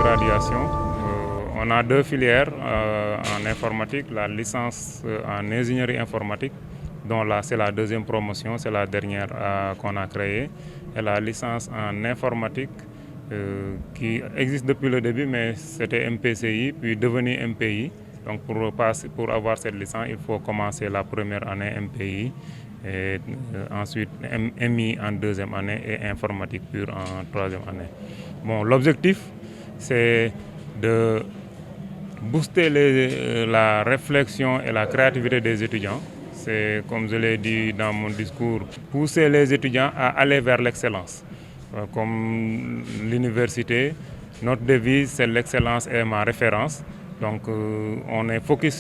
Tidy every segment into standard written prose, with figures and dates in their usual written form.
évaluation. On a deux filières en informatique, la licence en ingénierie informatique, dont là c'est la deuxième promotion, c'est la dernière qu'on a créée, et la licence en informatique qui existe depuis le début, mais c'était MPCI, puis devenu MPI. Donc pour avoir cette licence, il faut commencer la première année MPI, et ensuite MI en deuxième année et informatique pure en troisième année. Bon, l'objectif, c'est de booster la réflexion et la créativité des étudiants. C'est, comme je l'ai dit dans mon discours, pousser les étudiants à aller vers l'excellence. Comme l'université, notre devise, c'est l'excellence est ma référence. Donc on est focus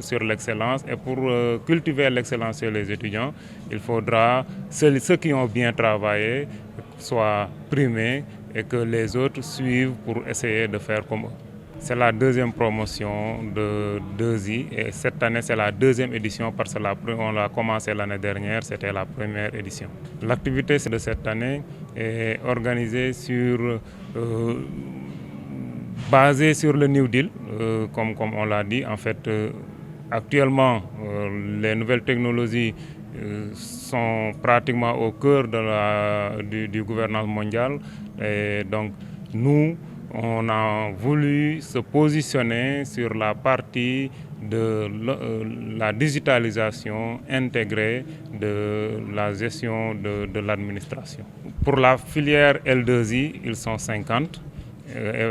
sur l'excellence, et pour cultiver l'excellence chez les étudiants, il faudra ceux qui ont bien travaillé soient primés et que les autres suivent pour essayer de faire comme eux. C'est la deuxième promotion de 2I et cette année c'est la deuxième édition parce qu'on l'a commencé l'année dernière, c'était la première édition. L'activité de cette année est organisée basée sur le New Deal, comme on l'a dit. En fait, actuellement, les nouvelles technologies sont pratiquement au cœur du gouvernance mondial, et donc nous, on a voulu se positionner sur la partie de la digitalisation intégrée de la gestion de l'administration. Pour la filière L2I, ils sont 50. Et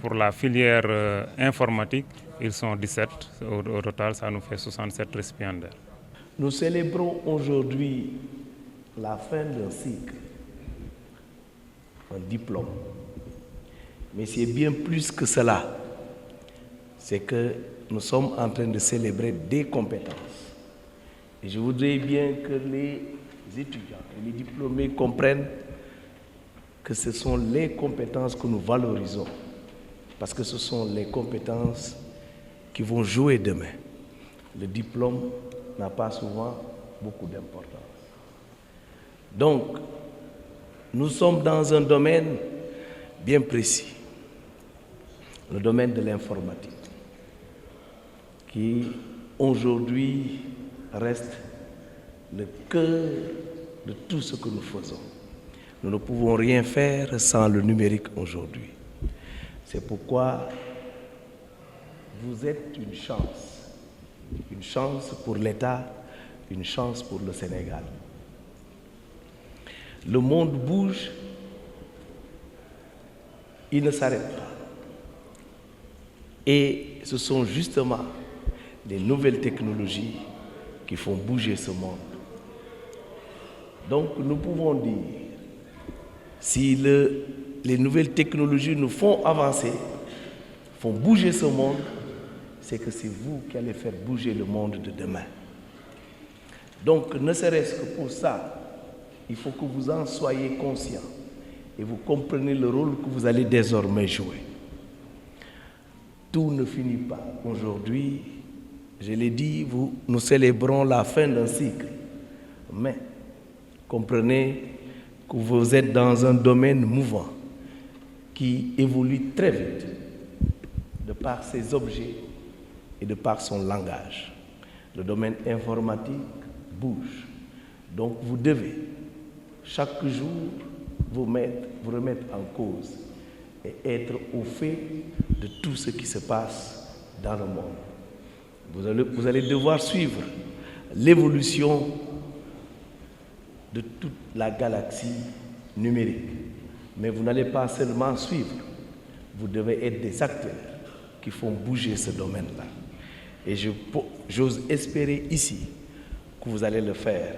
pour la filière informatique, ils sont 17. Au total, ça nous fait 67 récipiendaires. Nous célébrons aujourd'hui la fin d'un cycle, un diplôme. Mais c'est bien plus que cela. C'est que nous sommes en train de célébrer des compétences. Et je voudrais bien que les étudiants et les diplômés comprennent que ce sont les compétences que nous valorisons. Parce que ce sont les compétences qui vont jouer demain. Le diplôme n'a pas souvent beaucoup d'importance. Donc, nous sommes dans un domaine bien précis. Le domaine de l'informatique, qui aujourd'hui reste le cœur de tout ce que nous faisons. Nous ne pouvons rien faire sans le numérique aujourd'hui. C'est pourquoi vous êtes une chance pour l'État, une chance pour le Sénégal. Le monde bouge, il ne s'arrête pas. Et ce sont justement les nouvelles technologies qui font bouger ce monde. Donc nous pouvons dire, si les nouvelles technologies nous font avancer, font bouger ce monde, c'est que c'est vous qui allez faire bouger le monde de demain. Donc ne serait-ce que pour ça, il faut que vous en soyez conscients et vous compreniez le rôle que vous allez désormais jouer. Tout ne finit pas. Aujourd'hui, je l'ai dit, nous célébrons la fin d'un cycle. Mais comprenez que vous êtes dans un domaine mouvant qui évolue très vite de par ses objets et de par son langage. Le domaine informatique bouge. Donc vous devez chaque jour vous remettre en cause et être au fait de tout ce qui se passe dans le monde. Vous allez devoir suivre l'évolution de toute la galaxie numérique. Mais vous n'allez pas seulement suivre, vous devez être des acteurs qui font bouger ce domaine-là. Et j'ose espérer ici que vous allez le faire